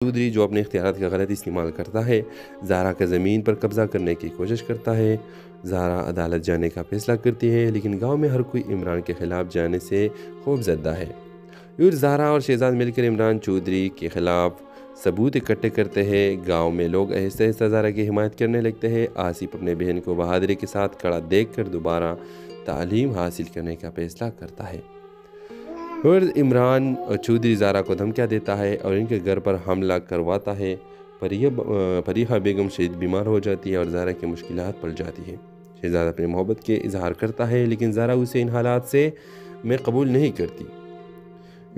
चौधरी जो अपने इख्तियारात का गलत इस्तेमाल करता है, ज़ारा का ज़मीन पर कब्ज़ा करने की कोशिश करता है। ज़ारा अदालत जाने का फैसला करती है, लेकिन गांव में हर कोई इमरान के ख़िलाफ़ जाने से खौफज़दा है। फिर ज़ारा और शहजाद मिलकर इमरान चौधरी के ख़िलाफ़ सबूत इकट्ठे करते हैं। गांव में लोग आहिस्ता आहिस्ता ज़ारा की हिमायत करने लगते हैं। आसिफ अपने बहन को बहादुरी के साथ खड़ा देखकर दोबारा तालीम हासिल करने का फैसला करता है। फिर इमरान चौधरी ज़ारा को धमकियाँ देता है और इनके घर पर हमला करवाता है। फरीहा बेगम शदीद बीमार हो जाती है और ज़ारा की मुश्किलात पड़ जाती है। शहजाद अपनी मोहब्बत के इजहार करता है, लेकिन ज़ारा उसे इन हालात से में कबूल नहीं करती।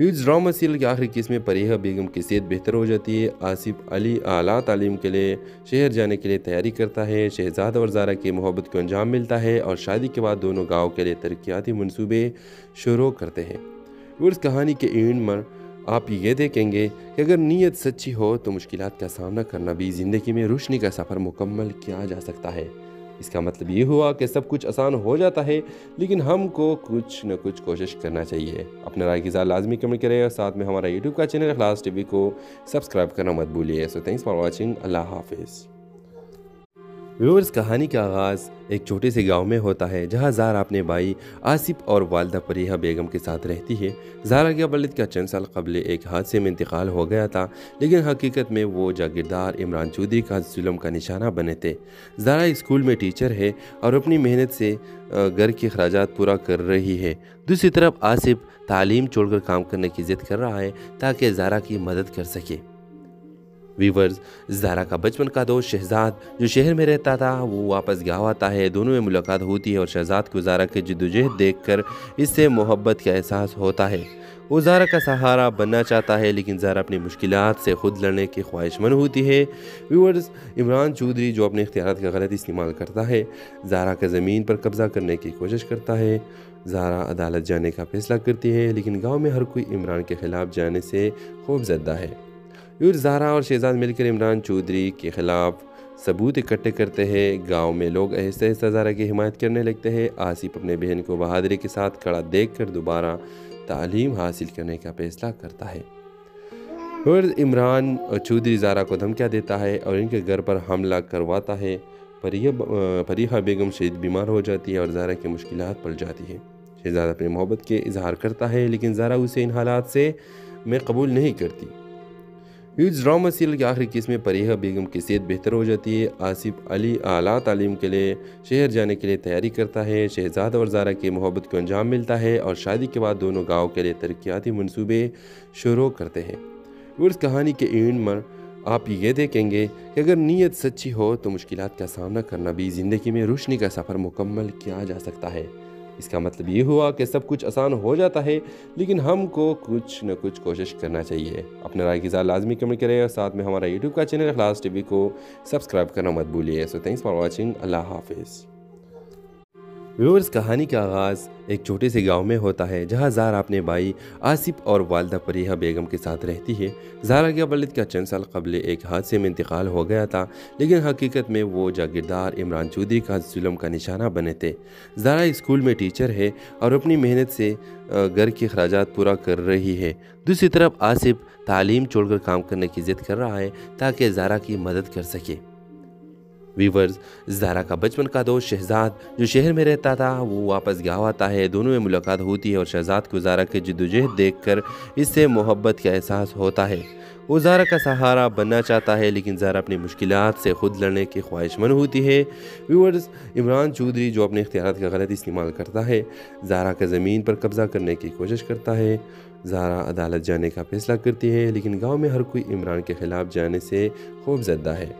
इस ड्रामा सीरियल के आखिरी केस में फरीहा बेगम की सेहत बेहतर हो जाती है। आसिफ अली आला तालीम के लिए शहर जाने के लिए तैयारी करता है। शहजाद और ज़ारा की मोहब्बत को अंजाम मिलता है और शादी के बाद दोनों गाँव के लिए तरक्याती मनसूबे शुरू करते हैं। उस कहानी के एंड में आप ये देखेंगे कि अगर नीयत सच्ची हो तो मुश्किलात का सामना करना भी ज़िंदगी में रोशनी का सफ़र मुकम्मल किया जा सकता है। इसका मतलब ये हुआ कि सब कुछ आसान हो जाता है, लेकिन हमको कुछ न कुछ कोशिश करना चाहिए। अपने राय की इज़हार लाजमी कमेंट करें और साथ में हमारा यूट्यूब का चैनल इखलास टीवी को सब्सक्राइब करना मत भूलिए। So thanks for watching. अल्लाह हाफिज़। व्यूअर्स, कहानी का आगाज़ एक छोटे से गांव में होता है, जहां ज़ारा अपने भाई आसिफ और वालदा फरीहा बेगम के साथ रहती है। ज़ारा के वालिद का चंद साल कबल एक हादसे में इंतकाल हो गया था, लेकिन हकीकत में वो जागीरदार इमरान चौधरी का जुल्म का निशाना बने थे। ज़ारा स्कूल में टीचर है और अपनी मेहनत से घर के अखराजात पूरा कर रही है। दूसरी तरफ आसिफ तालीम छोड़कर काम करने की ज़िद कर रहा है ताकि ज़ारा की मदद कर सके। वीवर्स, ज़ारा का बचपन का दोस्त शहजाद जो शहर में रहता था, वो वापस गाँव आता है। दोनों में मुलाकात होती है और शहजाद को ज़ारा की जद्दोजहद देखकर इससे मोहब्बत का एहसास होता है। वो ज़ारा का सहारा बनना चाहता है, लेकिन ज़ारा अपनी मुश्किलात से खुद लड़ने की ख्वाहिशमंद होती है। व्यूअर्स, इमरान चौधरी जो अपने इख्तियारात का गलत इस्तेमाल करता है, ज़ारा का ज़मीन पर कब्ज़ा करने की कोशिश करता है। ज़ारा अदालत जाने का फैसला करती है, लेकिन गाँव में हर कोई इमरान के ख़िलाफ़ जाने से खौफज़दा है। फिर ज़ारा और शहजाद मिलकर इमरान चौधरी के ख़िलाफ़ सबूत इकट्ठे करते हैं। गांव में लोग आहिस्ता आहिस्ता ज़ारा की हिमायत करने लगते हैं। आसिफ अपने बहन को बहादुरी के साथ खड़ा देखकर दोबारा तालीम हासिल करने का फैसला करता है। फिर इमरान चौधरी ज़ारा को धमकियाँ देता है और इनके घर पर हमला करवाता है। फरीहा बेगम शदीद बीमार हो जाती है और ज़ारा की मुश्किलात पड़ जाती है। शहजाद अपनी मोहब्बत के इजहार करता है, लेकिन ज़ारा उसे इन हालात से में कबूल नहीं करती। इस ड्रामा सीरियल के आखिरी केस में फरीहा बेगम की सेहत बेहतर हो जाती है। आसिफ अली आला तालीम के लिए शहर जाने के लिए तैयारी करता है। शहजाद और ज़ारा की मोहब्बत को अंजाम मिलता है और शादी के बाद दोनों गाँव के लिए तरक्याती मनसूबे शुरू करते हैं। उस कहानी के एंड में आप ये देखेंगे कि अगर नीयत सच्ची हो तो मुश्किलात का सामना करना भी ज़िंदगी में रोशनी का सफ़र मुकम्मल किया जा सकता है। इसका मतलब ये हुआ कि सब कुछ आसान हो जाता है, लेकिन हमको कुछ न कुछ कोशिश करना चाहिए। अपने राय की इज़हार लाजमी कमेंट करें और साथ में हमारा यूट्यूब का चैनल इखलास टीवी को सब्सक्राइब करना मत भूलिए। So thanks for watching. अल्लाह हाफिज़। व्यूअर्स, कहानी का आगाज़ एक छोटे से गांव में होता है, जहां ज़ारा अपने भाई आसिफ और वालदा फरीहा बेगम के साथ रहती है। ज़ारा के वालिद का चंद साल कबल एक हादसे में इंतकाल हो गया था, लेकिन हकीकत में वो जागीरदार इमरान चौधरी का जुल्म का निशाना बने थे। ज़ारा स्कूल में टीचर है और अपनी मेहनत से घर के अखराजात पूरा कर रही है। दूसरी तरफ आसिफ तालीम छोड़कर काम करने की ज़िद कर रहा है ताकि ज़ारा की मदद कर सके। वीवर्स, ज़ारा का बचपन का दोस्त शहजाद जो शहर में रहता था, वो वापस गाँव आता है। दोनों में मुलाकात होती है और शहजाद को ज़ारा की जद्दोजहद देखकर इससे मोहब्बत का एहसास होता है। वो ज़ारा का सहारा बनना चाहता है, लेकिन ज़ारा अपनी मुश्किलात से खुद लड़ने की ख्वाहिशमंद होती है। व्यूअर्स, इमरान चौधरी जो अपने इख्तियारात का गलत इस्तेमाल करता है, ज़ारा का ज़मीन पर कब्ज़ा करने की कोशिश करता है। ज़ारा अदालत जाने का फैसला करती है, लेकिन गाँव में हर कोई इमरान के ख़िलाफ़ जाने से खौफज़दा है।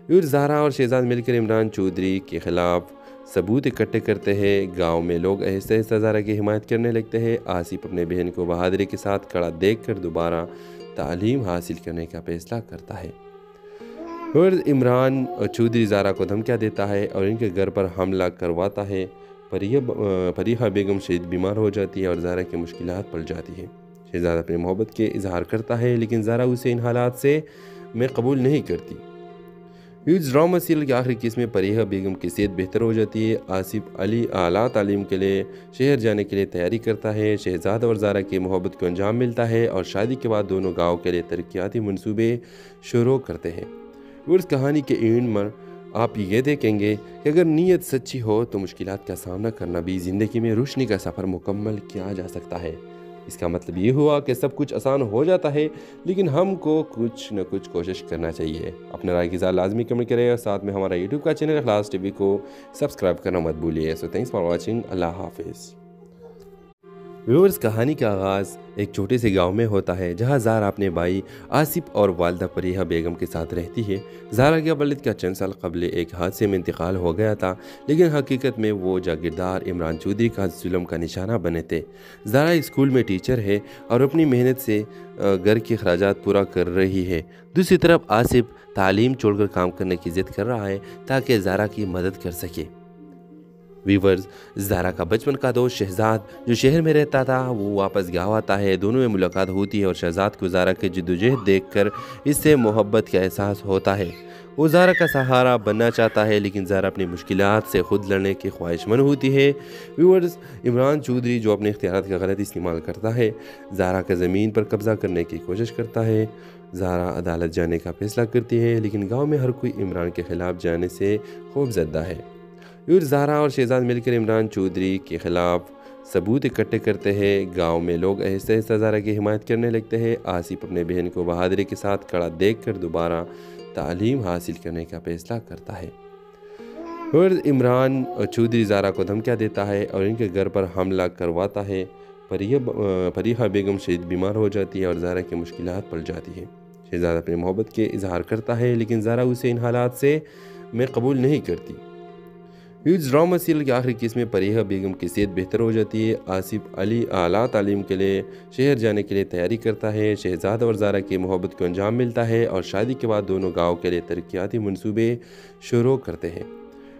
फिर ज़ारा और शहजाद मिलकर इमरान चौधरी के ख़िलाफ़ सबूत इकट्ठे करते हैं। गांव में लोग आहिस्ता आहिस्ता ज़ारा की हिमायत करने लगते हैं। आसिफ अपने बहन को बहादुरी के साथ खड़ा देखकर दोबारा तालीम हासिल करने का फैसला करता है। फिर इमरान चौधरी ज़ारा को धमकियाँ देता है और इनके घर पर हमला करवाता है। फरीहा बेगम शदीद बीमार हो जाती है और ज़ारा की मुश्किलात पड़ जाती है। शहजाद अपनी मोहब्बत के इजहार करता है, लेकिन ज़ारा उसे इन हालात से में कबूल नहीं करती। ह्यूज ड्रामा सीरियल की आखिरी किस्त में फरीहा बेगम की सेहत बेहतर हो जाती है। आसिफ अली आला तालीम के लिए शहर जाने के लिए तैयारी करता है। शहजाद और ज़ारा की मोहब्बत को अंजाम मिलता है और शादी के बाद दोनों गाँव के लिए तरक्याती मनसूबे शुरू करते हैं। उस कहानी के एंड में आप ये देखेंगे कि अगर नीयत सच्ची हो तो मुश्किलात का सामना करना भी ज़िंदगी में रोशनी का सफ़र मुकम्मल किया जा सकता है। इसका मतलब ये हुआ कि सब कुछ आसान हो जाता है, लेकिन हमको कुछ न कुछ कोशिश करना चाहिए। अपने राय की ज़रा लाजमी कमेंट करें और साथ में हमारा यूट्यूब का चैनल इखलास टीवी को सब्सक्राइब करना मत भूलिए। So thanks for watching. अल्लाह हाफिज़। व्यूअर्स, कहानी का आगाज़ एक छोटे से गांव में होता है जहां ज़ारा अपने भाई आसिफ और वालदा फरीहा बेगम के साथ रहती है। ज़ारा के वालिद का चंद साल कबल एक हादसे में इंतकाल हो गया था, लेकिन हकीकत में वो जागीरदार इमरान चौधरी का जुल्म का निशाना बने थे। ज़ारा स्कूल में टीचर है और अपनी मेहनत से घर के अखराजात पूरा कर रही है। दूसरी तरफ आसिफ तालीम छोड़कर काम करने की ज़िद कर रहा है ताकि ज़ारा की मदद कर सके। वीवर्स, ज़ारा का बचपन का दोस्त शहजाद जो शहर में रहता था वो वापस गाँव आता है। दोनों में मुलाकात होती है और शहजाद को ज़ारा की जद्दोजहद देखकर इससे मोहब्बत का एहसास होता है। वो ज़ारा का सहारा बनना चाहता है, लेकिन ज़ारा अपनी मुश्किलात से खुद लड़ने की ख्वाहिशमंद होती है। व्यूअर्स, इमरान चौधरी जो अपने इख्तियारात का गलत इस्तेमाल करता है, ज़ारा का ज़मीन पर कब्ज़ा करने की कोशिश करता है। ज़ारा अदालत जाने का फैसला करती है, लेकिन गाँव में हर कोई इमरान के ख़िलाफ़ जाने से खौफजदा है। ज़ारा और शहजाद मिलकर इमरान चौधरी के ख़िलाफ़ सबूत इकट्ठे करते हैं। गांव में लोग आहिस्ता आहिस्ता ज़ारा की हिमायत करने लगते हैं। आसिफ अपने बहन को बहादुरी के साथ खड़ा देखकर दोबारा तालीम हासिल करने का फैसला करता है। और इमरान चौधरी ज़ारा को धमकियाँ देता है और इनके घर पर हमला करवाता है। फरीहा बेगम शदीद बीमार हो जाती है और ज़ारा की मुश्किलात पड़ जाती है। शहजाद अपनी मोहब्बत के इजहार करता है, लेकिन ज़ारा उसे इन हालात से में कबूल नहीं करती। ह्यूज ड्रामा सीरियल की आखिरी किस्त में फरीहा बेगम की सेहत बेहतर हो जाती है। आसिफ अली आला तालीम के लिए शहर जाने के लिए तैयारी करता है। शहजाद और ज़ारा की मोहब्बत को अंजाम मिलता है और शादी के बाद दोनों गाँव के लिए तरक्याती मनसूबे शुरू करते हैं।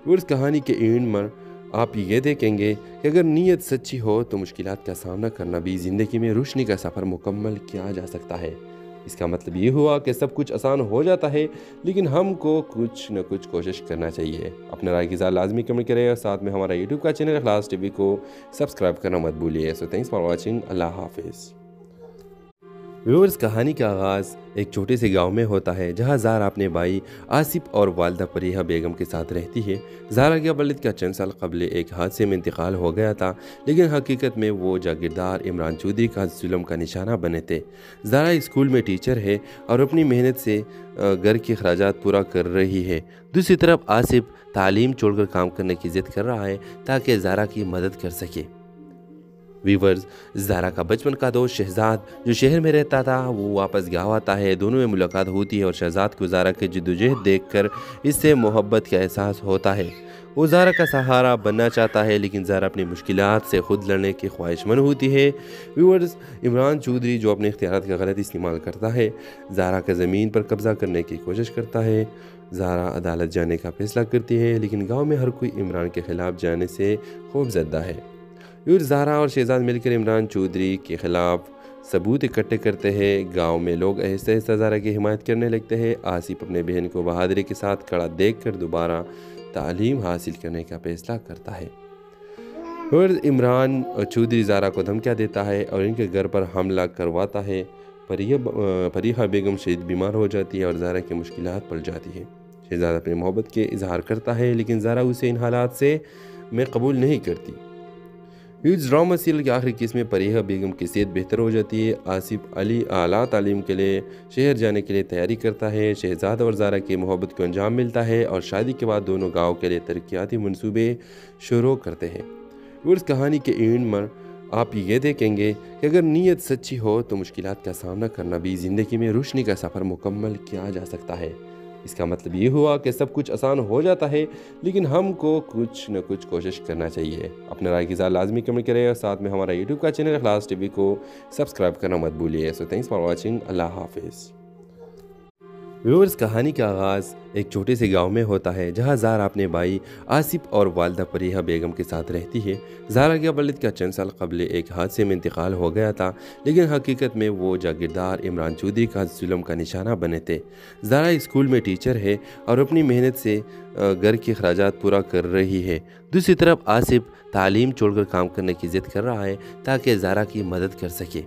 उस कहानी के एंड में आप ये देखेंगे कि अगर नीयत सच्ची हो तो मुश्किलात का सामना करना भी ज़िंदगी में रोशनी का सफ़र मुकम्मल किया जा सकता है। इसका मतलब ये हुआ कि सब कुछ आसान हो जाता है, लेकिन हमको कुछ न कुछ कोशिश करना चाहिए। अपने राय की ज़रा लाजमी कमेंट करें और साथ में हमारा यूट्यूब का चैनल इखलास टीवी को सब्सक्राइब करना मत भूलिए। So thanks for watching. अल्लाह हाफिज़। व्यूअर्स, कहानी का आगाज़ एक छोटे से गांव में होता है जहां ज़ारा अपने भाई आसिफ और वालदा फरीहा बेगम के साथ रहती है। ज़ारा के वालिद का चंद साल कबल एक हादसे में इंतकाल हो गया था, लेकिन हकीकत में वो जागीरदार इमरान चौधरी का जुल्म का निशाना बने थे। ज़ारा स्कूल में टीचर है और अपनी मेहनत से घर के अखराजात पूरा कर रही है। दूसरी तरफ आसिफ तालीम छोड़कर काम करने की ज़िद कर रहा है ताकि ज़ारा की मदद कर सके। वीवर्स, ज़ारा का बचपन का दोस्त शहजाद जो शहर में रहता था वो वापस गाँव आता है। दोनों में मुलाकात होती है और शहजाद को ज़ारा की जद्दोजहद देखकर इससे मोहब्बत का एहसास होता है। वो ज़ारा का सहारा बनना चाहता है, लेकिन ज़ारा अपनी मुश्किलात से खुद लड़ने की ख्वाहिशमंद होती है। व्यूअर्स, इमरान चौधरी जो अपने इख्तियारात का गलत इस्तेमाल करता है, ज़ारा का ज़मीन पर कब्ज़ा करने की कोशिश करता है। ज़ारा अदालत जाने का फैसला करती है, लेकिन गाँव में हर कोई इमरान के ख़िलाफ़ जाने से खौफजदा है। ज़ारा और शहजाद मिलकर इमरान चौधरी के ख़िलाफ़ सबूत इकट्ठे करते हैं। गांव में लोग आहिस्ता आहिस्ता ज़ारा की हिमायत करने लगते हैं। आसिफ अपने बहन को बहादुरी के साथ खड़ा देखकर दोबारा तालीम हासिल करने का फैसला करता है। और इमरान चौधरी ज़ारा को धमकियाँ देता है और इनके घर पर हमला करवाता है। फरीहा बेगम शदीद बीमार हो जाती है और ज़ारा की मुश्किलात पड़ जाती है। शहजाद अपनी मोहब्बत के इजहार करता है, लेकिन ज़ारा उसे इन हालात से में कबूल नहीं करती। ह्यूज ड्रामा सीरियल की आखिरी किस्त में फरीहा बेगम की सेहत बेहतर हो जाती है। आसिफ अली आला तालीम के लिए शहर जाने के लिए तैयारी करता है। शहजाद और ज़ारा की मोहब्बत को अंजाम मिलता है और शादी के बाद दोनों गाँव के लिए तरक्याती मनसूबे शुरू करते हैं। उस कहानी के एंड में आप ये देखेंगे कि अगर नीयत सच्ची हो तो मुश्किलात का सामना करना भी ज़िंदगी में रोशनी का सफ़र मुकम्मल किया जा सकता है। इसका मतलब ये हुआ कि सब कुछ आसान हो जाता है, लेकिन हमको कुछ न कुछ कोशिश करना चाहिए। अपने राय की ज़रा लाजमी कमेंट करें और साथ में हमारा यूट्यूब का चैनल इखलास टीवी को सब्सक्राइब करना मत भूलिए। So thanks for watching. अल्लाह हाफिज़। व्यूअर्स, कहानी का आगाज़ एक छोटे से गांव में होता है जहां ज़ारा अपने भाई आसिफ और वालदा फरीहा बेगम के साथ रहती है। ज़ारा के वालिद का चंद साल कबल एक हादसे में इंतकाल हो गया था, लेकिन हकीकत में वो जागीरदार इमरान चौधरी का जुल्म का निशाना बने थे। ज़ारा स्कूल में टीचर है और अपनी मेहनत से घर के अखराजात पूरा कर रही है। दूसरी तरफ आसिफ तालीम छोड़कर काम करने की ज़िद कर रहा है ताकि ज़ारा की मदद कर सके।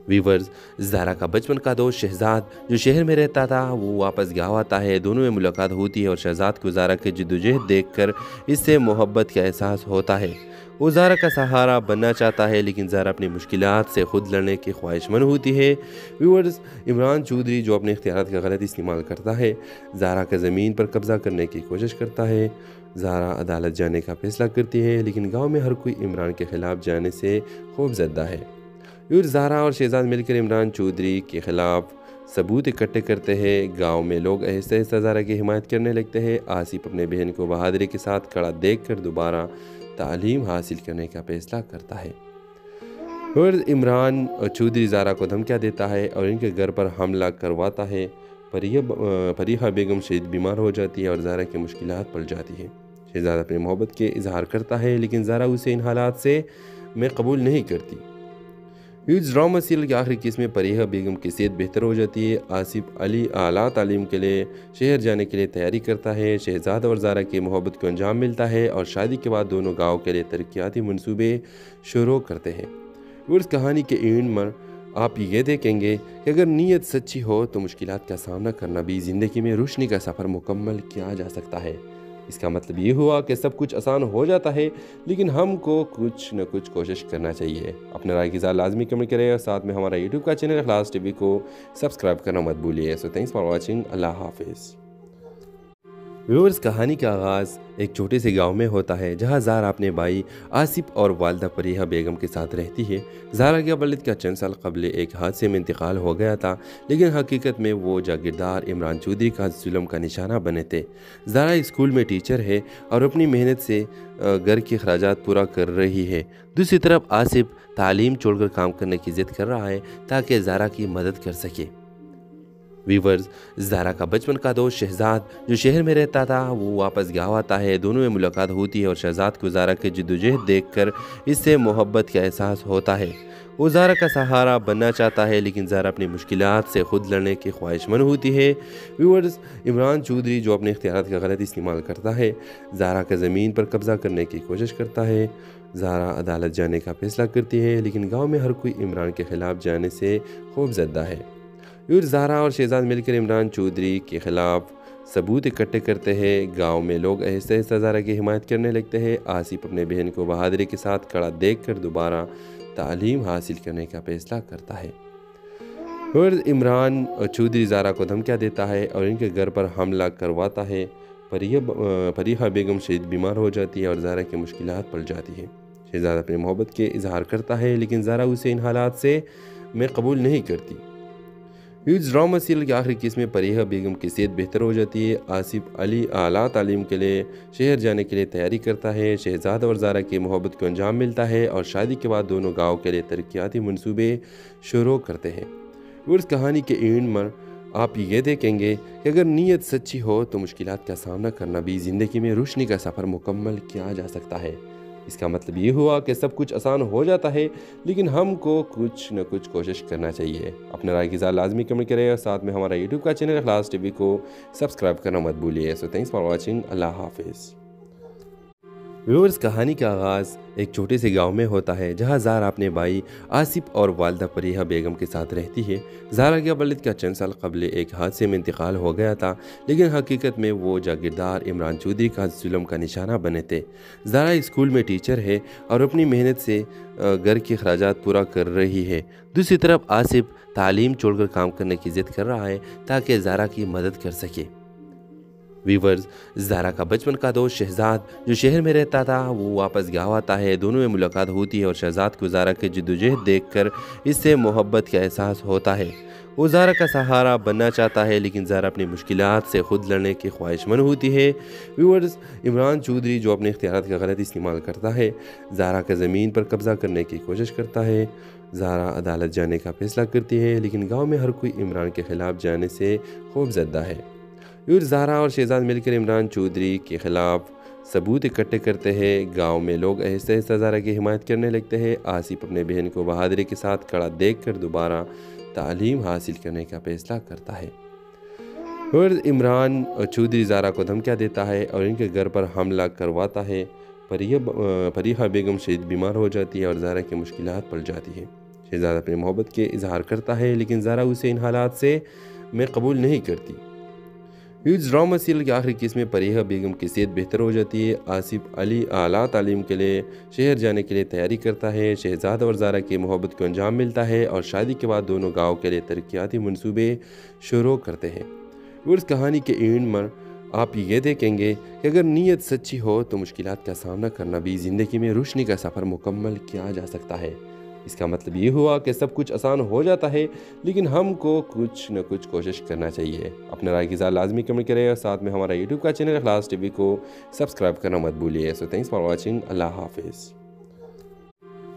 वीवर्स, ज़ारा का बचपन का दोस्त शहजाद जो शहर में रहता था वो वापस गाँव आता है। दोनों में मुलाकात होती है और शहजाद को ज़ारा की जद्दोजहद देखकर इससे मोहब्बत का एहसास होता है। वो ज़ारा का सहारा बनना चाहता है, लेकिन ज़ारा अपनी मुश्किलात से खुद लड़ने की ख्वाहिशमंद होती है। व्यूअर्स, इमरान चौधरी जो अपने इख्तियारात का गलत इस्तेमाल करता है, ज़ारा का ज़मीन पर कब्ज़ा करने की कोशिश करता है। ज़ारा अदालत जाने का फैसला करती है, लेकिन गाँव में हर कोई इमरान के ख़िलाफ़ जाने से खौफजदा है। ज़ारा और शहजाद मिलकर इमरान चौधरी के ख़िलाफ़ सबूत इकट्ठे करते हैं। गांव में लोग आहिस्ता आहिस्ता ज़ारा की हिमायत करने लगते हैं। आसिफ अपने बहन को बहादुरी के साथ खड़ा देखकर दोबारा तालीम हासिल करने का फैसला करता है। और इमरान चौधरी ज़ारा को धमकियाँ देता है और इनके घर पर हमला करवाता है। फरीहा बेगम शदीद बीमार हो जाती है और ज़ारा की मुश्किलात पड़ जाती है। शहजाद अपनी मोहब्बत के इजहार करता है, लेकिन ज़ारा उसे इन हालात से में कबूल नहीं करती। इस ड्रामा सीरियल के आखिरी केस में फरीहा बेगम की सेहत बेहतर हो जाती है। आसिफ अली आला तालीम के लिए शहर जाने के लिए तैयारी करता है। शहजाद और ज़ारा की मोहब्बत को अंजाम मिलता है और शादी के बाद दोनों गाँव के लिए तरक्याती मनसूबे शुरू करते हैं। और इस कहानी के एंड में आप ये देखेंगे कि अगर नीयत सच्ची हो तो मुश्किलात का सामना करना भी ज़िंदगी में रोशनी का सफ़र मुकम्मल किया जा सकता है। इसका मतलब ये हुआ कि सब कुछ आसान हो जाता है, लेकिन हमको कुछ न कुछ कोशिश करना चाहिए। अपने राय की लाजमी कमेंट करें और साथ में हमारा यूट्यूब का चैनल इखलास टीवी को सब्सक्राइब करना मत भूलिए। So thanks for watching. अल्लाह हाफिज़। व्यूअर्स, कहानी का आगाज़ एक छोटे से गांव में होता है जहां ज़ारा अपने भाई आसिफ और वालदा फरीहा बेगम के साथ रहती है। ज़ारा के वालिद का चंद साल कबल एक हादसे में इंतकाल हो गया था, लेकिन हकीकत में वो जागीरदार इमरान चौधरी का जुल्म का निशाना बने थे। ज़ारा स्कूल में टीचर है और अपनी मेहनत से घर के अखराजात पूरा कर रही है। दूसरी तरफ आसिफ तालीम छोड़कर काम करने की ज़िद कर रहा है ताकि ज़ारा की मदद कर सके। वीवर्स, ज़ारा का बचपन का दोस्त शहजाद जो शहर में रहता था वो वापस गाँव आता है। दोनों में मुलाकात होती है और शहजाद को ज़ारा की जद्दोजहद देखकर इससे मोहब्बत का एहसास होता है। वो ज़ारा का सहारा बनना चाहता है, लेकिन ज़ारा अपनी मुश्किलात से खुद लड़ने की ख्वाहिशमंद होती है। व्यूअर्स, इमरान चौधरी जो अपने इख्तियारात का गलत इस्तेमाल करता है, ज़ारा का ज़मीन पर कब्ज़ा करने की कोशिश करता है। ज़ारा अदालत जाने का फैसला करती है, लेकिन गाँव में हर कोई इमरान के ख़िलाफ़ जाने से खौफजदा है। ज़ारा और शहजाद मिलकर इमरान चौधरी के ख़िलाफ़ सबूत इकट्ठे करते हैं। गांव में लोग आहिस्ता आहिस्ता ज़ारा की हिमायत करने लगते हैं। आसिफ अपने बहन को बहादुरी के साथ खड़ा देखकर दोबारा तालीम हासिल करने का फैसला करता है। और इमरान चौधरी ज़ारा को धमकियाँ देता है और इनके घर पर हमला करवाता है। फरीहा बेगम शदीद बीमार हो जाती है और ज़ारा की मुश्किलात पड़ जाती है। शहजाद अपनी मोहब्बत के इजहार करता है, लेकिन ज़ारा उसे इन हालात से में कबूल नहीं करती। इस ड्रामा सीरियल के आखिरी केस में फरीहा बेगम की सेहत बेहतर हो जाती है। आसिफ अली आला तालीम के लिए शहर जाने के लिए तैयारी करता है। शहजाद और ज़ारा की मोहब्बत को अंजाम मिलता है और शादी के बाद दोनों गाँव के लिए तरक्याती मनसूबे शुरू करते हैं। और इस कहानी के एंड में आप ये देखेंगे कि अगर नीयत सच्ची हो तो मुश्किलात का सामना करना भी ज़िंदगी में रोशनी का सफ़र मुकम्मल किया जा सकता है। इसका मतलब ये हुआ कि सब कुछ आसान हो जाता है, लेकिन हमको कुछ न कुछ कोशिश करना चाहिए। अपने राय की लाजमी कमेंट करें और साथ में हमारा यूट्यूब का चैनल इखलास टीवी को सब्सक्राइब करना मत भूलिए। So thanks for watching. अल्लाह हाफिज़। व्यूअर्स, कहानी का आगाज़ एक छोटे से गांव में होता है जहां ज़ारा अपने भाई आसिफ और वालदा फरीहा बेगम के साथ रहती है। ज़ारा के वालिद का चंद साल कबल एक हादसे में इंतकाल हो गया था, लेकिन हकीकत में वो जागीरदार इमरान चौधरी का जुल्म का निशाना बने थे। ज़ारा स्कूल में टीचर है और अपनी मेहनत से घर के अखराजात पूरा कर रही है। दूसरी तरफ आसिफ तालीम छोड़कर काम करने की ज़िद कर रहा है ताकि ज़ारा की मदद कर सके। वीवर्स, ज़ारा का बचपन का दोस्त शहजाद जो शहर में रहता था वो वापस गाँव आता है। दोनों में मुलाकात होती है और शहजाद को ज़ारा की जद्दोजहद देखकर इससे मोहब्बत का एहसास होता है। वो ज़ारा का सहारा बनना चाहता है, लेकिन ज़ारा अपनी मुश्किलात से खुद लड़ने की ख्वाहिशमंद होती है। व्यूअर्स, इमरान चौधरी जो अपने इख्तियारात का गलत इस्तेमाल करता है, ज़ारा का ज़मीन पर कब्ज़ा करने की कोशिश करता है। ज़ारा अदालत जाने का फैसला करती है, लेकिन गांव में हर कोई इमरान के ख़िलाफ़ जाने से खौफजदा है। फिर ज़ारा और शहजाद मिलकर इमरान चौधरी के ख़िलाफ़ सबूत इकट्ठे करते हैं। गांव में लोग आहिस्ता आहिस्ता ज़ारा की हिमायत करने लगते हैं। आसिफ अपने बहन को बहादुरी के साथ खड़ा देखकर दोबारा तालीम हासिल करने का फैसला करता है। फिर इमरान चौधरी ज़ारा को धमकियाँ देता है और इनके घर पर हमला करवाता है। फरीहा बेगम शदीद बीमार हो जाती है और ज़ारा की मुश्किलात पड़ जाती है। शहजाद अपनी मोहब्बत के इजहार करता है, लेकिन ज़ारा उसे इन हालात से में कबूल नहीं करती। इस ड्रामा सीरियल के आखिरी केस में फरीहा बेगम की सेहत बेहतर हो जाती है। आसिफ अली आला तालीम के लिए शहर जाने के लिए तैयारी करता है। शहजाद और ज़ारा की मोहब्बत को अंजाम मिलता है और शादी के बाद दोनों गाँव के लिए तरक्याती मनसूबे शुरू करते हैं। उस कहानी के एंड में आप ये देखेंगे कि अगर नीयत सच्ची हो तो मुश्किलात का सामना करना भी ज़िंदगी में रोशनी का सफ़र मुकम्मल किया जा सकता है। इसका मतलब ये हुआ कि सब कुछ आसान हो जाता है, लेकिन हमको कुछ न कुछ कोशिश करना चाहिए। अपने राय की लाजमी कमेंट करें और साथ में हमारा यूट्यूब का चैनल इखलास टीवी को सब्सक्राइब करना मत भूलिए। So thanks for watching. अल्लाह हाफिज़।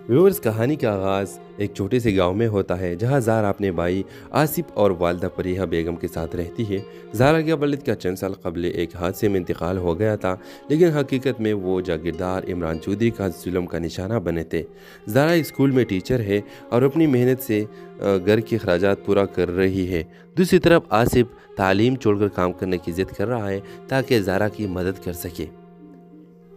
व्यूअर्स, कहानी का आगाज़ एक छोटे से गांव में होता है, जहां ज़ारा अपने भाई आसिफ और वालदा फरीहा बेगम के साथ रहती है। ज़ारा के वालिद का चंद साल कबल एक हादसे में इंतकाल हो गया था, लेकिन हकीकत में वो जागीरदार इमरान चौधरी का जुल्म का निशाना बने थे। ज़ारा स्कूल में टीचर है और अपनी मेहनत से घर के अखराजात पूरा कर रही है। दूसरी तरफ आसिफ तालीम छोड़कर काम करने की ज़िद कर रहा है ताकि ज़ारा की मदद कर सके।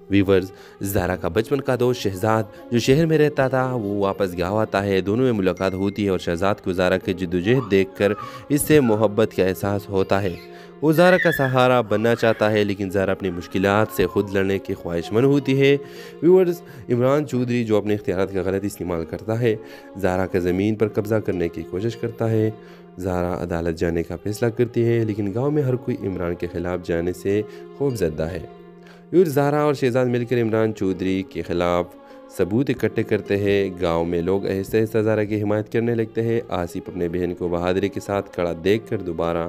वीवर्स, ज़ारा का बचपन का दोस्त शहजाद जो शहर में रहता था वो वापस गाँव आता है। दोनों में मुलाकात होती है और शहजाद को ज़ारा की जद्दोजहद देखकर इससे मोहब्बत का एहसास होता है। वो ज़ारा का सहारा बनना चाहता है, लेकिन ज़ारा अपनी मुश्किलात से खुद लड़ने की ख्वाहिशमंद होती है। व्यूअर्स, इमरान चौधरी जो अपने इख्तियारात का गलत इस्तेमाल करता है, ज़ारा का ज़मीन पर कब्ज़ा करने की कोशिश करता है। ज़ारा अदालत जाने का फैसला करती है, लेकिन गाँव में हर कोई इमरान के ख़िलाफ़ जाने से खौफजदा है। फिर ज़ारा और शहजाद मिलकर इमरान चौधरी के ख़िलाफ़ सबूत इकट्ठे करते हैं। गांव में लोग आहिस्ता आहिस्ता ज़ारा की हिमायत करने लगते हैं। आसिफ अपने बहन को बहादुरी के साथ खड़ा देखकर दोबारा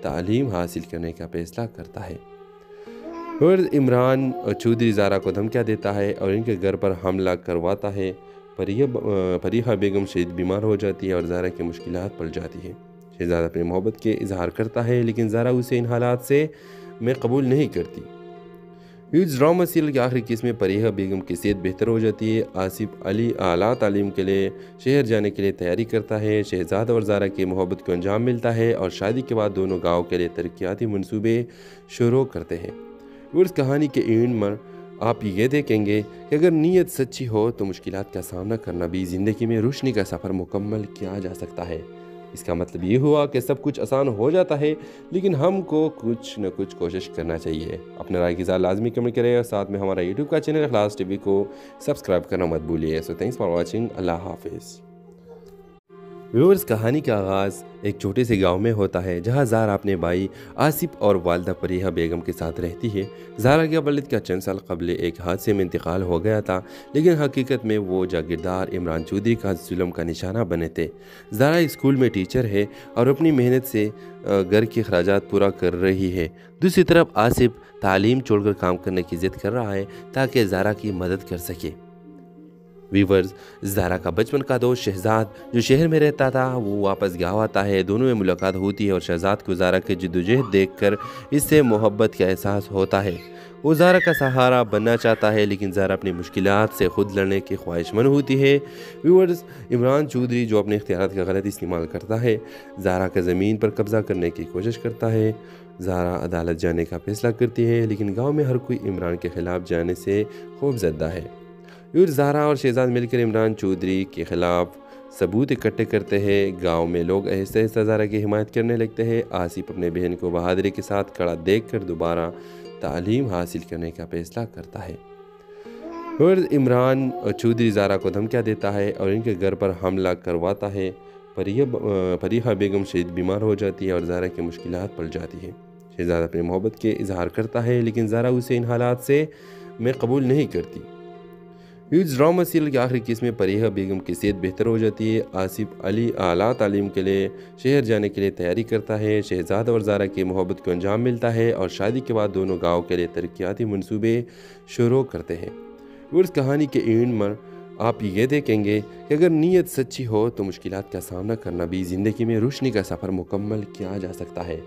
तालीम हासिल करने का फैसला करता है। फिर इमरान चौधरी ज़ारा को धमकियाँ देता है और इनके घर पर हमला करवाता है। फरीहा बेगम शदीद बीमार हो जाती है और ज़ारा की मुश्किलात पड़ जाती है। शहजाद अपनी मोहब्बत के इजहार करता है, लेकिन ज़ारा उसे इन हालात से में कबूल नहीं करती। इस ड्रामा सीरियल के आखिरी केस में फरीहा बेगम की सेहत बेहतर हो जाती है। आसिफ अली आला तालीम के लिए शहर जाने के लिए तैयारी करता है। शहजाद और ज़ारा की मोहब्बत को अंजाम मिलता है और शादी के बाद दोनों गाँव के लिए तरक्याती मनसूबे शुरू करते हैं। उस कहानी के एंड में आप ये देखेंगे कि अगर नीयत सच्ची हो तो मुश्किलात का सामना करना भी ज़िंदगी में रोशनी का सफ़र मुकम्मल किया जा सकता है। इसका मतलब ये हुआ कि सब कुछ आसान हो जाता है, लेकिन हमको कुछ न कुछ कोशिश करना चाहिए। अपने राय की लाजमी कमेंट करें और साथ में हमारा यूट्यूब का चैनल इखलास टीवी को सब्सक्राइब करना मत भूलिए। So thanks for watching. अल्लाह हाफिज़। व्यूअर्स, कहानी का आगाज़ एक छोटे से गांव में होता है, जहां ज़ारा अपने भाई आसिफ और वालदा फरीहा बेगम के साथ रहती है। ज़ारा के वालिद का चंद साल कबल एक हादसे में इंतकाल हो गया था, लेकिन हकीकत में वो जागीरदार इमरान चौधरी का जुल्म का निशाना बने थे। ज़ारा स्कूल में टीचर है और अपनी मेहनत से घर के अखराजात पूरा कर रही है। दूसरी तरफ आसिफ तालीम छोड़कर काम करने की ज़िद कर रहा है ताकि ज़ारा की मदद कर सके। वीवर्स, ज़ारा का बचपन का दोस्त शहजाद जो शहर में रहता था वो वापस गाँव आता है। दोनों में मुलाकात होती है और शहजाद को ज़ारा की जद्दोजहद देखकर इससे मोहब्बत का एहसास होता है। वो ज़ारा का सहारा बनना चाहता है, लेकिन ज़ारा अपनी मुश्किलात से खुद लड़ने की ख्वाहिशमंद होती है। व्यूअर्स, इमरान चौधरी जो अपने इख्तियारात का गलत इस्तेमाल करता है, ज़ारा का ज़मीन पर कब्ज़ा करने की कोशिश करता है। ज़ारा अदालत जाने का फैसला करती है, लेकिन गाँव में हर कोई इमरान के ख़िलाफ़ जाने से खौफजदा है। फिर ज़ारा और शहजाद मिलकर इमरान चौधरी के ख़िलाफ़ सबूत इकट्ठे करते हैं। गांव में लोग आहिस्ता आहिस्ता ज़ारा की हिमायत करने लगते हैं। आसिफ अपने बहन को बहादुरी के साथ खड़ा देखकर दोबारा तालीम हासिल करने का फैसला करता है। फिर इमरान चौधरी ज़ारा को धमकियाँ देता है और इनके घर पर हमला करवाता है। फरीहा बेगम शदीद बीमार हो जाती है और ज़ारा की मुश्किलात पड़ जाती है। शहजाद अपनी मोहब्बत के इजहार करता है, लेकिन ज़ारा उसे इन हालात से में कबूल नहीं करती। इस ड्रामा सीरियल के आखिरी केस में फरीहा बेगम की सेहत बेहतर हो जाती है। आसिफ अली आला तालीम के लिए शहर जाने के लिए तैयारी करता है। शहजाद और ज़ारा की मोहब्बत को अंजाम मिलता है और शादी के बाद दोनों गाँव के लिए तरक्याती मनसूबे शुरू करते हैं। उस कहानी के एंड में आप ये देखेंगे कि अगर नीयत सच्ची हो तो मुश्किलात का सामना करना भी ज़िंदगी में रोशनी का सफ़र मुकम्मल किया जा सकता है।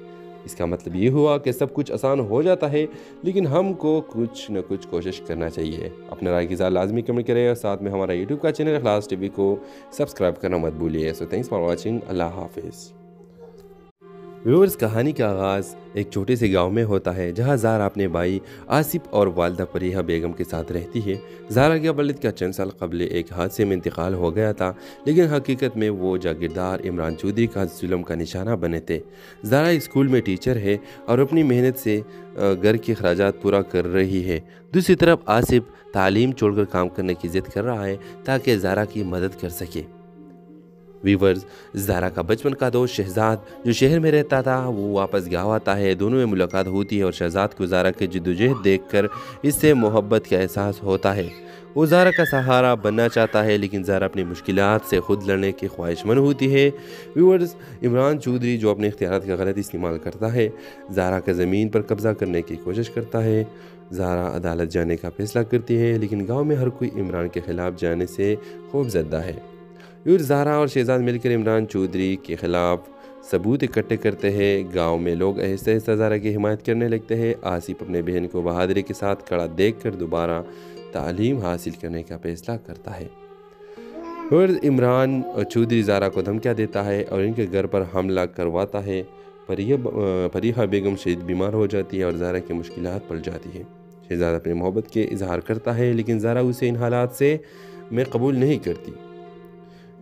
इसका मतलब ये हुआ कि सब कुछ आसान हो जाता है, लेकिन हमको कुछ न कुछ कोशिश करना चाहिए। अपने राय की ज़रा लाजमी कमेंट करें और साथ में हमारा यूट्यूब का चैनल इखलास टीवी को सब्सक्राइब करना मत भूलिए। So thanks for watching. अल्लाह हाफिज़। व्यूअर्स, कहानी का आगाज़ एक छोटे से गांव में होता है जहां ज़ारा अपने भाई आसिफ और वालदा फरीहा बेगम के साथ रहती है। ज़ारा के वालिद का चंद साल कबल एक हादसे में इंतकाल हो गया था, लेकिन हकीकत में वो जागीरदार इमरान चौधरी का जुल्म का निशाना बने थे। ज़ारा स्कूल में टीचर है और अपनी मेहनत से घर के अखराजात पूरा कर रही है। दूसरी तरफ आसिफ तालीम छोड़कर काम करने की ज़िद कर रहा है ताकि ज़ारा की मदद कर सके। वीवर्स, ज़ारा का बचपन का दोस्त शहजाद जो शहर में रहता था वो वापस गाँव आता है। दोनों में मुलाकात होती है और शहजाद को ज़ारा के जद्दोजहद देखकर इससे मोहब्बत का एहसास होता है। वो ज़ारा का सहारा बनना चाहता है, लेकिन ज़ारा अपनी मुश्किलात से खुद लड़ने की ख्वाहिशमंद होती है। व्यूअर्स, इमरान चौधरी जो अपने इख्तियारात का गलत इस्तेमाल करता है, ज़ारा का ज़मीन पर कब्ज़ा करने की कोशिश करता है। ज़ारा अदालत जाने का फैसला करती है, लेकिन गाँव में हर कोई इमरान के ख़िलाफ़ जाने से खौफजदा है। फिर ज़ारा और शहजाद मिलकर इमरान चौधरी के ख़िलाफ़ सबूत इकट्ठे करते हैं। गांव में लोग आहिस्ता आहिस्ता ज़ारा की हिमायत करने लगते हैं। आसिफ अपने बहन को बहादुरी के साथ खड़ा देखकर दोबारा तालीम हासिल करने का फैसला करता है। फिर इमरान चौधरी ज़ारा को धमकियाँ देता है और इनके घर पर हमला करवाता है। फरीहा बेगम शदीद बीमार हो जाती है और ज़ारा की मुश्किलात पड़ जाती है। शहजाद अपनी मोहब्बत के इजहार करता है, लेकिन ज़ारा उसे इन हालात से में कबूल नहीं करती।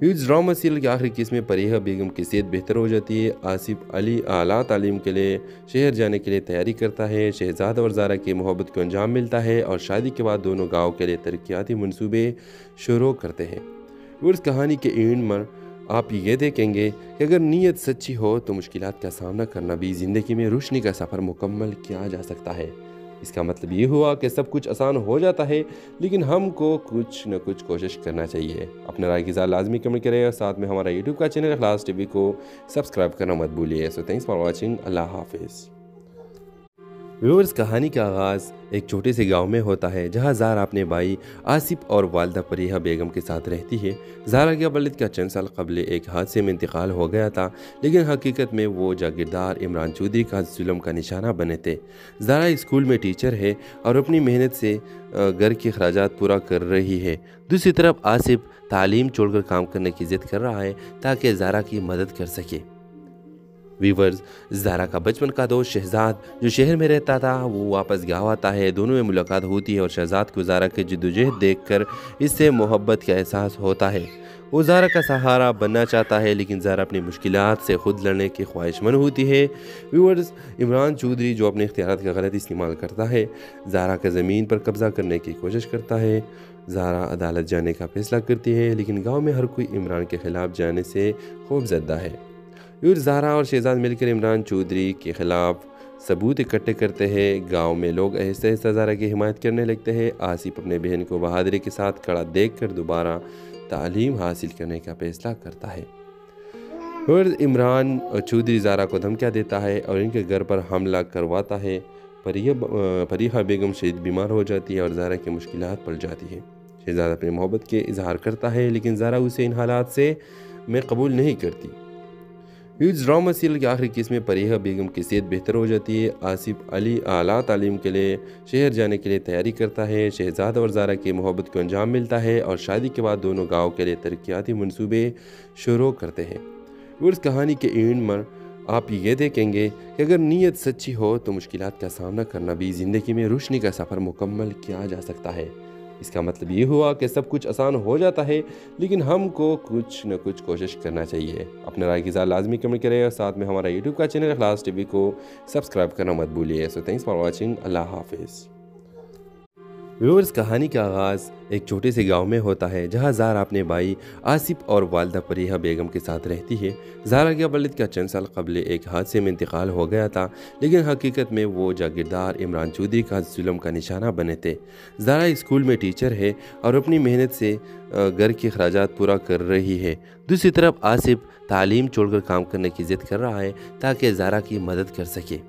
इस ड्रामा सीरियल के आखिरी किस्म में फरीहा बेगम की सेहत बेहतर हो जाती है। आसिफ अली आला तालीम के लिए शहर जाने के लिए तैयारी करता है। शहजाद और ज़ारा की मोहब्बत को अंजाम मिलता है और शादी के बाद दोनों गाँव के लिए तरक्याती मनसूबे शुरू करते हैं। उस कहानी के एंड में आप ये देखेंगे कि अगर नीयत सच्ची हो तो मुश्किलात का सामना करना भी ज़िंदगी में रोशनी का सफ़र मुकम्मल किया जा सकता है। इसका मतलब ये हुआ कि सब कुछ आसान हो जाता है, लेकिन हमको कुछ न कुछ कोशिश करना चाहिए। अपने राय की ज़रा लाजमी कमेंट करें और साथ में हमारा यूट्यूब का चैनल इखलास टीवी को सब्सक्राइब करना मत भूलिए। So thanks for watching. अल्लाह हाफिज़। व्यूअर्स, कहानी का आगाज़ एक छोटे से गांव में होता है जहां ज़ारा अपने भाई आसिफ और वालदा फरीहा बेगम के साथ रहती है। ज़ारा के वालिद का चंद साल कबल एक हादसे में इंतकाल हो गया था, लेकिन हकीकत में वो जागीरदार इमरान चौधरी का जुल्म का निशाना बने थे। ज़ारा स्कूल में टीचर है और अपनी मेहनत से घर के अखराजात पूरा कर रही है। दूसरी तरफ आसिफ तालीम छोड़कर काम करने की ज़िद कर रहा है ताकि ज़ारा की मदद कर सके। वीवर्स, ज़ारा का बचपन का दोस्त शहजाद जो शहर में रहता था वो वापस गाँव आता है। दोनों में मुलाकात होती है और शहजाद को ज़ारा के जद्दोजहद देखकर इससे मोहब्बत का एहसास होता है। वो ज़ारा का सहारा बनना चाहता है, लेकिन ज़ारा अपनी मुश्किलात से खुद लड़ने की ख्वाहिशमंद होती है। व्यूअर्स, इमरान चौधरी जो अपने इख्तियारात का गलत इस्तेमाल करता है, ज़ारा का ज़मीन पर कब्ज़ा करने की कोशिश करता है। ज़ारा अदालत जाने का फैसला करती है, लेकिन गाँव में हर कोई इमरान के ख़िलाफ़ जाने से खौफजदा है। फिर ज़ारा और शहजाद मिलकर इमरान चौधरी के ख़िलाफ़ सबूत इकट्ठे करते हैं। गांव में लोग आहिस्ता आहिस्ता ज़ारा की हिमायत करने लगते हैं। आसिफ अपने बहन को बहादुरी के साथ खड़ा देखकर दोबारा तालीम हासिल करने का फैसला करता है। फिर इमरान चौधरी ज़ारा को धमकियाँ देता है और इनके घर पर हमला करवाता है। फरीहा बेगम शदीद बीमार हो जाती है और ज़ारा की मुश्किलात पड़ जाती है। शहजाद अपनी मोहब्बत के इजहार करता है, लेकिन ज़ारा उसे इन हालात से में कबूल नहीं करती। इस ड्रामा सीरियल के आखिरी किस्म में फरीहा बेगम की सेहत बेहतर हो जाती है। आसिफ अली आला तालीम के लिए शहर जाने के लिए तैयारी करता है। शहजाद और ज़ारा की मोहब्बत को अंजाम मिलता है और शादी के बाद दोनों गाँव के लिए तरक्याती मनसूबे शुरू करते हैं। उस कहानी के एंड में आप ये देखेंगे कि अगर नीयत सच्ची हो तो मुश्किलात का सामना करना भी ज़िंदगी में रोशनी का सफ़र मुकम्मल किया जा सकता है। इसका मतलब ये हुआ कि सब कुछ आसान हो जाता है, लेकिन हमको कुछ न कुछ कोशिश करना चाहिए। अपने राय की ज़रा लाजमी कमेंट करें और साथ में हमारा यूट्यूब का चैनल इखलास टीवी को सब्सक्राइब करना मत भूलिए। So thanks for watching. अल्लाह हाफिज़। व्यूअर्स, कहानी का आगाज़ एक छोटे से गांव में होता है जहां ज़ारा अपने भाई आसिफ और वालदा फरीहा बेगम के साथ रहती है। ज़ारा के वालिद का चंद साल कबल एक हादसे में इंतकाल हो गया था, लेकिन हकीकत में वो जागीरदार इमरान चौधरी का जुल्म का निशाना बने थे। ज़ारा स्कूल में टीचर है और अपनी मेहनत से घर के अखराजात पूरा कर रही है। दूसरी तरफ आसिफ तालीम छोड़कर काम करने की ज़िद कर रहा है ताकि ज़ारा की मदद कर सके।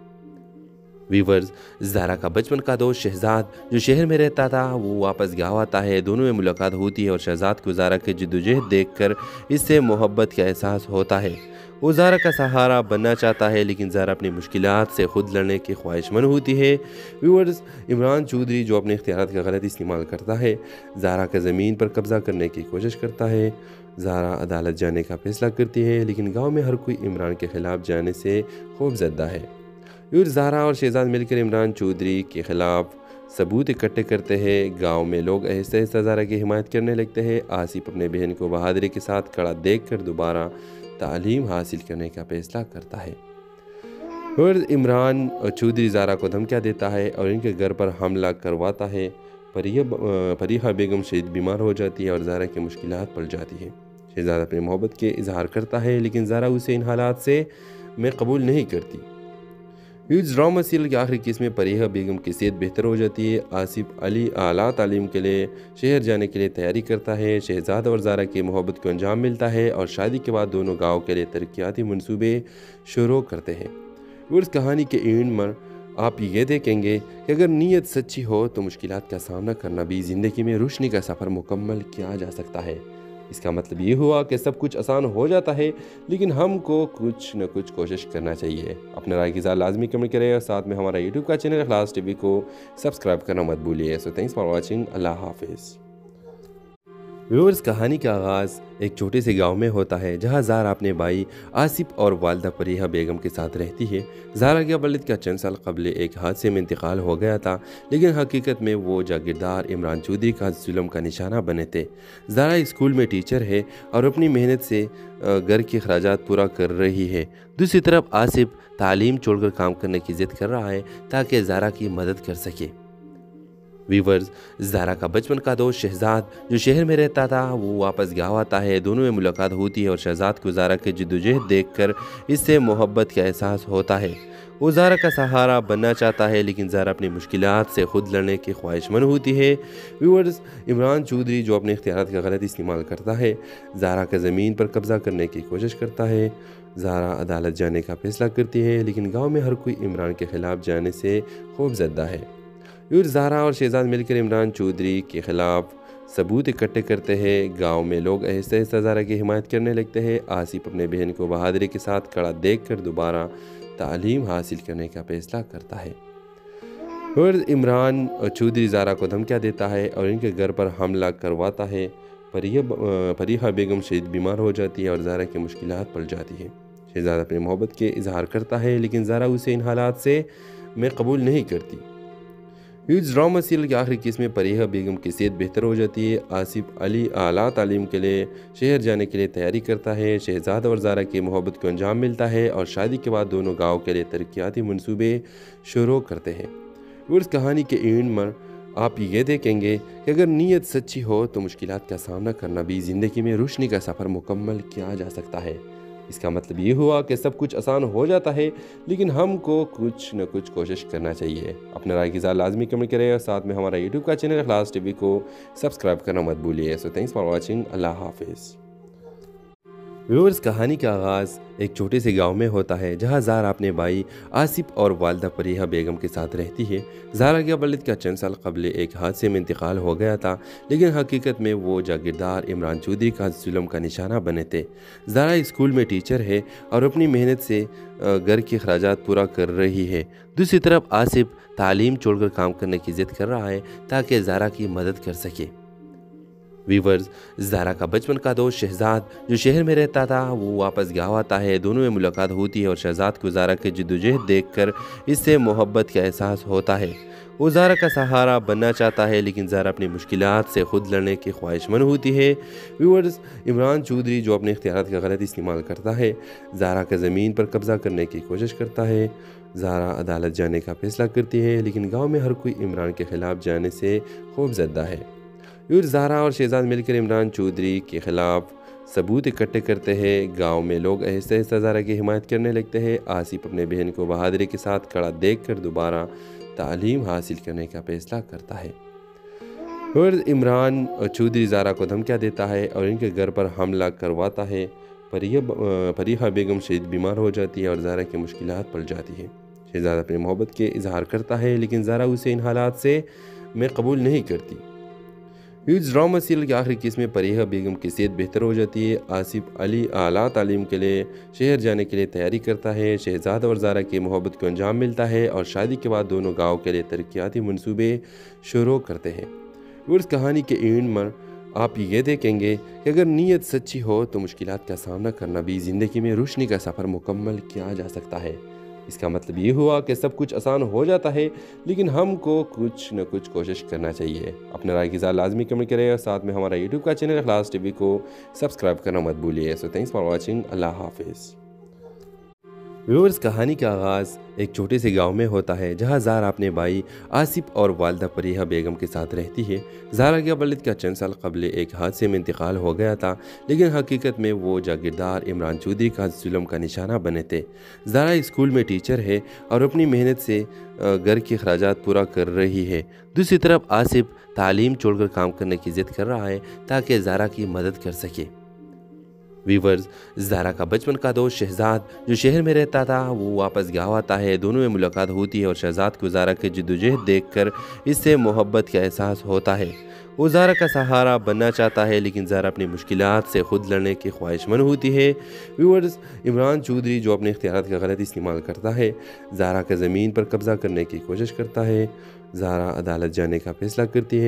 वीवर्स, ज़ारा का बचपन का दोस्त शहजाद जो शहर में रहता था वो वापस गाँव आता है। दोनों में मुलाकात होती है और शहजाद को ज़ारा की जद्दोजहद देखकर इससे मोहब्बत का एहसास होता है। वो ज़ारा का सहारा बनना चाहता है लेकिन ज़ारा अपनी मुश्किलात से खुद लड़ने की ख्वाहिशमंद होती है। व्यूअर्स, इमरान चौधरी जो अपने इख्तियारात का गलत इस्तेमाल करता है, ज़ारा का ज़मीन पर कब्ज़ा करने की कोशिश करता है। ज़ारा अदालत जाने का फैसला करती है लेकिन गाँव में हर कोई इमरान के ख़िलाफ़ जाने से खौफजदा है। फिर ज़ारा और शहजाद मिलकर इमरान चौधरी के ख़िलाफ़ सबूत इकट्ठे करते हैं। गांव में लोग आहिस्ता आहिस्ता ज़ारा की हिमायत करने लगते हैं। आसिफ अपने बहन को बहादुरी के साथ खड़ा देखकर दोबारा तालीम हासिल करने का फैसला करता है। फिर इमरान चौधरी ज़ारा को धमकियाँ देता है और इनके घर पर हमला करवाता है। फरीहा बेगम शदीद बीमार हो जाती है और ज़ारा की मुश्किलात पड़ जाती है। शहजाद अपनी मोहब्बत के इजहार करता है लेकिन ज़ारा उसे इन हालात से में कबूल नहीं करती। इस ड्रामा सीरियल के आखिरी केस में फरीहा बेगम की सेहत बेहतर हो जाती है। आसिफ अली आला तालीम के लिए शहर जाने के लिए तैयारी करता है। शहजाद और ज़ारा की मोहब्बत को अंजाम मिलता है और शादी के बाद दोनों गाँव के लिए तरक्याती मनसूबे शुरू करते हैं। उस कहानी के एंड में आप ये देखेंगे कि अगर नीयत सच्ची हो तो मुश्किलात का सामना करना भी ज़िंदगी में रोशनी का सफ़र मुकम्मल किया जा सकता है। इसका मतलब ये हुआ कि सब कुछ आसान हो जाता है लेकिन हमको कुछ न कुछ कोशिश करना चाहिए। अपने राय की लाजमी कमेंट करें और साथ में हमारा यूट्यूब का चैनल इखलास टीवी को सब्सक्राइब करना मत भूलिए। So thanks for watching. अल्लाह हाफिज़। व्यूअर्स, कहानी का आगाज़ एक छोटे से गांव में होता है जहां ज़ारा अपने भाई आसिफ और वालदा फरीहा बेगम के साथ रहती है। ज़ारा के वालिद का चंद साल कबल एक हादसे में इंतकाल हो गया था लेकिन हकीकत में वो जागीरदार इमरान चौधरी का जुल्म का निशाना बने थे। ज़ारा स्कूल में टीचर है और अपनी मेहनत से घर के अखराजात पूरा कर रही है। दूसरी तरफ आसिफ तालीम छोड़कर काम करने की ज़िद कर रहा है ताकि ज़ारा की मदद कर सके। वीवर्स, ज़ारा का बचपन का दोस्त शहजाद जो शहर में रहता था वो वापस गाँव आता है। दोनों में मुलाकात होती है और शहजाद को ज़ारा की जद्दोजहद देखकर इससे मोहब्बत का एहसास होता है। वो ज़ारा का सहारा बनना चाहता है लेकिन ज़ारा अपनी मुश्किलात से खुद लड़ने की ख्वाहिशमंद होती है। व्यूअर्स, इमरान चौधरी जो अपने इख्तियारात का गलत इस्तेमाल करता है, ज़ारा का ज़मीन पर कब्ज़ा करने की कोशिश करता है। ज़ारा अदालत जाने का फैसला करती है लेकिन गाँव में हर कोई इमरान के ख़िलाफ़ जाने से खौफजदा है। फिर ज़ारा और शहजाद मिलकर इमरान चौधरी के ख़िलाफ़ सबूत इकट्ठे करते हैं। गांव में लोग आहिस्ता आहिस्ता ज़ारा की हिमायत करने लगते हैं। आसिफ अपने बहन को बहादुरी के साथ खड़ा देखकर दोबारा तालीम हासिल करने का फैसला करता है। फिर इमरान चौधरी ज़ारा को धमकियाँ देता है और इनके घर पर हमला करवाता है। फरीहा बेगम शदीद बीमार हो जाती है और ज़ारा की मुश्किलात पड़ जाती है। शहजाद अपनी मोहब्बत के इजहार करता है लेकिन ज़ारा उसे इन हालात से में कबूल नहीं करती। इस ड्रामा सीरियल के आखिरी केस में फरीहा बेगम की सेहत बेहतर हो जाती है। आसिफ अली आला तालीम के लिए शहर जाने के लिए तैयारी करता है। शहजाद और ज़ारा की मोहब्बत को अंजाम मिलता है और शादी के बाद दोनों गाँव के लिए तरक्याती मनसूबे शुरू करते हैं। उस कहानी के एंड में आप ये देखेंगे कि अगर नीयत सच्ची हो तो मुश्किलात का सामना करना भी ज़िंदगी में रोशनी का सफ़र मुकम्मल किया जा सकता है। इसका मतलब ये हुआ कि सब कुछ आसान हो जाता है लेकिन हमको कुछ न कुछ कोशिश करना चाहिए। अपने राय की लाजमी कमेंट करें और साथ में हमारा यूट्यूब का चैनल इखलास टीवी को सब्सक्राइब करना मत भूलिए। So thanks for watching. अल्लाह हाफिज़। व्यूअर्स, कहानी का आगाज़ एक छोटे से गांव में होता है जहां ज़ारा अपने भाई आसिफ और वालदा फरीहा बेगम के साथ रहती है। ज़ारा के वालिद का चंद साल कबल एक हादसे में इंतकाल हो गया था लेकिन हकीकत में वो जागीरदार इमरान चौधरी का जुल्म का निशाना बने थे। ज़ारा स्कूल में टीचर है और अपनी मेहनत से घर के अखराजात पूरा कर रही है। दूसरी तरफ आसिफ तालीम छोड़कर काम करने की ज़िद कर रहा है ताकि ज़ारा की मदद कर सके। वीवर्स, ज़ारा का बचपन का दोस्त शहजाद जो शहर में रहता था वो वापस गाँव आता है। दोनों में मुलाकात होती है और शहजाद को ज़ारा की जद्दोजहद देखकर इससे मोहब्बत का एहसास होता है। वो ज़ारा का सहारा बनना चाहता है लेकिन ज़ारा अपनी मुश्किलात से खुद लड़ने की ख्वाहिशमंद होती है। व्यूअर्स, इमरान चौधरी जो अपने इख्तियारात का गलत इस्तेमाल करता है, ज़ारा का ज़मीन पर कब्ज़ा करने की कोशिश करता है। ज़ारा अदालत जाने का फैसला करती है लेकिन गाँव में हर कोई इमरान के ख़िलाफ़ जाने से खौफजदा है। फिर ज़ारा और शहजाद मिलकर इमरान चौधरी के ख़िलाफ़ सबूत इकट्ठे करते हैं। गांव में लोग आहिस्ता आहिस्ता ज़ारा की हिमायत करने लगते हैं। आसिफ अपने बहन को बहादुरी के साथ खड़ा देखकर दोबारा तालीम हासिल करने का फैसला करता है। फिर इमरान चौधरी ज़ारा को धमकियाँ देता है और इनके घर पर हमला करवाता है। फरीहा बेगम शदीद बीमार हो जाती है और ज़ारा की मुश्किलात पड़ जाती है। शहजाद अपनी मोहब्बत के इजहार करता है लेकिन ज़ारा उसे इन हालात से में कबूल नहीं करती। इस ड्रामा सीरियल के आखिरी किस्म में फरीहा बेगम की सेहत बेहतर हो जाती है। आसिफ अली आला तालीम के लिए शहर जाने के लिए तैयारी करता है। शहजाद और ज़ारा की मोहब्बत को अंजाम मिलता है और शादी के बाद दोनों गाँव के लिए तरक्याती मनसूबे शुरू करते हैं। उस कहानी के एंड में आप ये देखेंगे कि अगर नीयत सच्ची हो तो मुश्किलात का सामना करना भी ज़िंदगी में रोशनी का सफ़र मुकम्मल किया जा सकता है। इसका मतलब ये हुआ कि सब कुछ आसान हो जाता है, लेकिन हमको कुछ न कुछ कोशिश करना चाहिए। अपने राय की लाजमी कमेंट करें और साथ में हमारा यूट्यूब का चैनल इखलास टीवी को सब्सक्राइब करना मत भूलिए। So thanks for watching. अल्लाह हाफिज़। व्यूअर्स, कहानी का आगाज़ एक छोटे से गांव में होता है जहां ज़ारा अपने भाई आसिफ और वालदा फरीहा बेगम के साथ रहती है। ज़ारा के वालिद का चंद साल कबल एक हादसे में इंतकाल हो गया था, लेकिन हकीकत में वो जागीरदार इमरान चौधरी का जुल्म का निशाना बने थे। ज़ारा स्कूल में टीचर है और अपनी मेहनत से घर के अखराजात पूरा कर रही है। दूसरी तरफ आसिफ तालीम छोड़कर काम करने की जिद कर रहा है ताकि ज़ारा की मदद कर सके। वीवर्स, ज़ारा का बचपन का दोस्त शहजाद जो शहर में रहता था वो वापस गाँव आता है। दोनों में मुलाकात होती है और शहजाद को ज़ारा की जद्दोजहद देखकर इससे मोहब्बत का एहसास होता है। वो ज़ारा का सहारा बनना चाहता है, लेकिन ज़ारा अपनी मुश्किलात से खुद लड़ने की ख्वाहिशमंद होती है। व्यूअर्स, इमरान चौधरी जो अपने इख्तियारात का गलत इस्तेमाल करता है, ज़ारा का ज़मीन पर कब्ज़ा करने की कोशिश करता है। ज़ारा अदालत जाने का फैसला करती है।